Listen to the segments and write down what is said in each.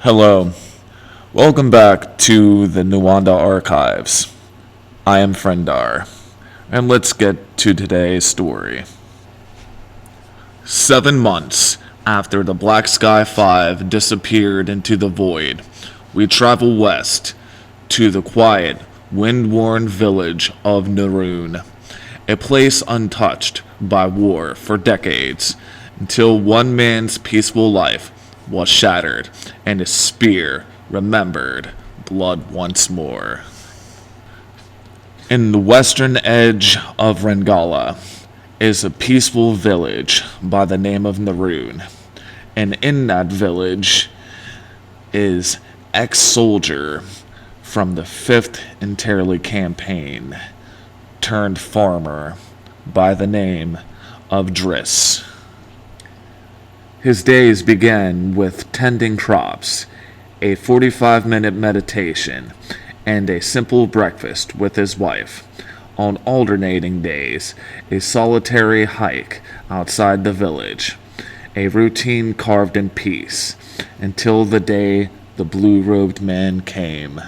Hello, welcome back to the Nuanda archives. I am Friendar, and let's get to today's story. 7 months after the Black Sky 5 disappeared into the void, we travel west to the quiet, wind-worn village of Naroon, a place untouched by war for decades, until one man's peaceful life was shattered and his spear remembered blood once more. In the western edge of Rengala is a peaceful village by the name of Naroon, and in that village is ex-soldier from the 5th Interley campaign turned farmer by the name of Driss. His days began with tending crops, a 45-minute meditation, and a simple breakfast with his wife. On alternating days, a solitary hike outside the village, a routine carved in peace, until the day the blue-robed man came.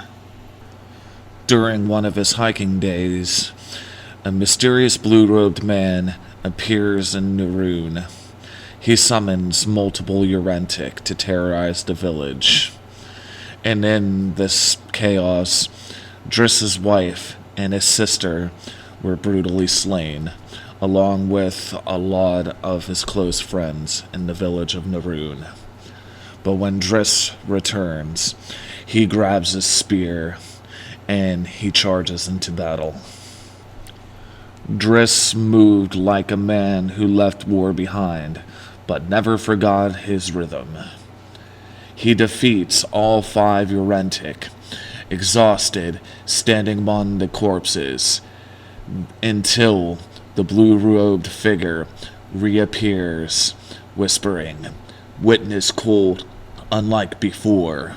During one of his hiking days, a mysterious blue-robed man appears in Naroon. He summons multiple Mirntakk to terrorize the village. And in this chaos, Driss's wife and his sister were brutally slain, along with a lot of his close friends in the village of Naroon. But when Driss returns, he grabs his spear and he charges into battle. Driss moved like a man who left war behind, but never forgot his rhythm. He defeats all 5 Mirntakk, exhausted, standing among the corpses, until the blue-robed figure reappears, whispering, "Witness cold, unlike before,"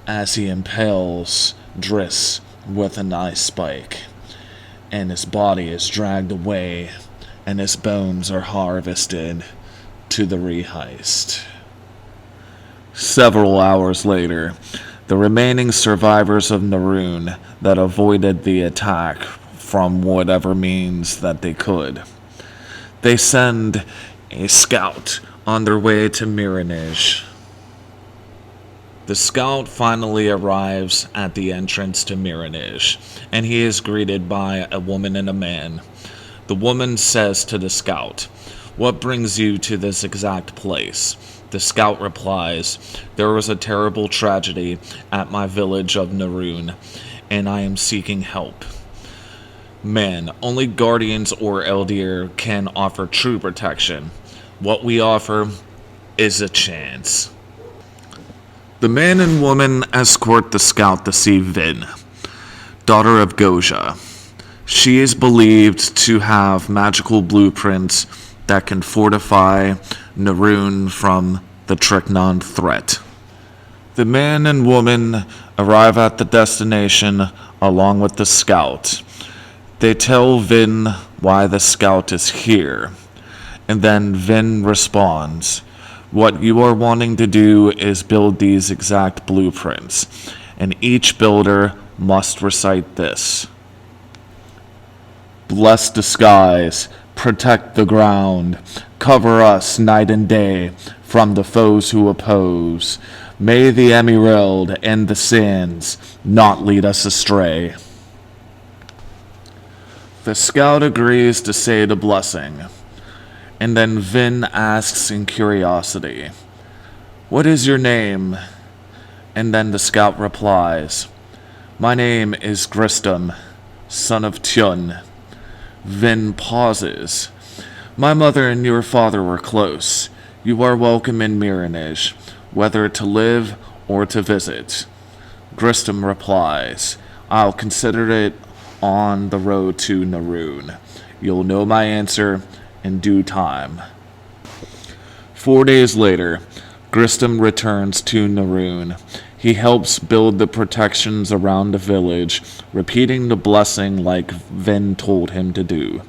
as he impales Driss with an ice spike, and his body is dragged away, and his bones are harvested to the reheist. Several hours later, the remaining survivors of Naroon that avoided the attack from whatever means that they could, they send a scout on their way to Mirntakk. The scout finally arrives at the entrance to Mirntakk, and he is greeted by a woman and a man. The woman says to the scout, "What brings you to this exact place?" The scout replies, "There was a terrible tragedy at my village of Naroon, and I am seeking help." "Man, only guardians or Eldir can offer true protection. What we offer is a chance." The man and woman escort the scout to see Vin, daughter of Goja. She is believed to have magical blueprints that can fortify Naroon from the Tricknon threat. The man and woman arrive at the destination along with the scout. They tell Vin why the scout is here, and then Vin responds, "What you are wanting to do is build these exact blueprints, and each builder must recite this: Bless the skies, protect the ground, cover us night and day from the foes who oppose. May the emerald and the sands not lead us astray." The scout agrees to say the blessing, and then Vin asks in curiosity, "What is your name?" And then the scout replies, "My name is Gristum, son of Tyun." Vin pauses. "My mother and your father were close. You are welcome in Mirntakk, whether to live or to visit." Gristum replies, "I'll consider it on the road to Naroon. You'll know my answer in due time." 4 days later, Gristum returns to Naroon. He helps build the protections around the village, repeating the blessing like Vin told him to do.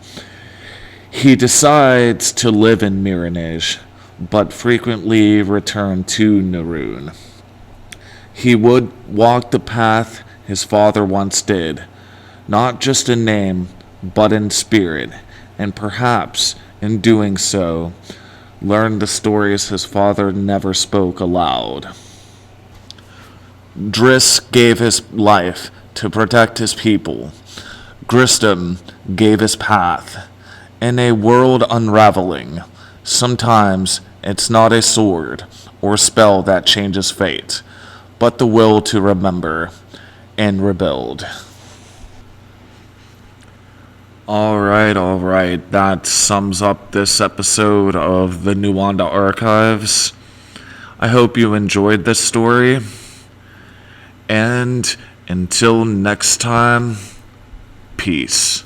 He decides to live in Mirntakk, but frequently return to Naroon. He would walk the path his father once did, not just in name, but in spirit, and perhaps, in doing so, learn the stories his father never spoke aloud. Driss gave his life to protect his people. Gristom gave his path. In a world unraveling, sometimes it's not a sword or spell that changes fate, but the will to remember and rebuild. Alright. That sums up this episode of the Nuanda Archives. I hope you enjoyed this story. And until next time, peace.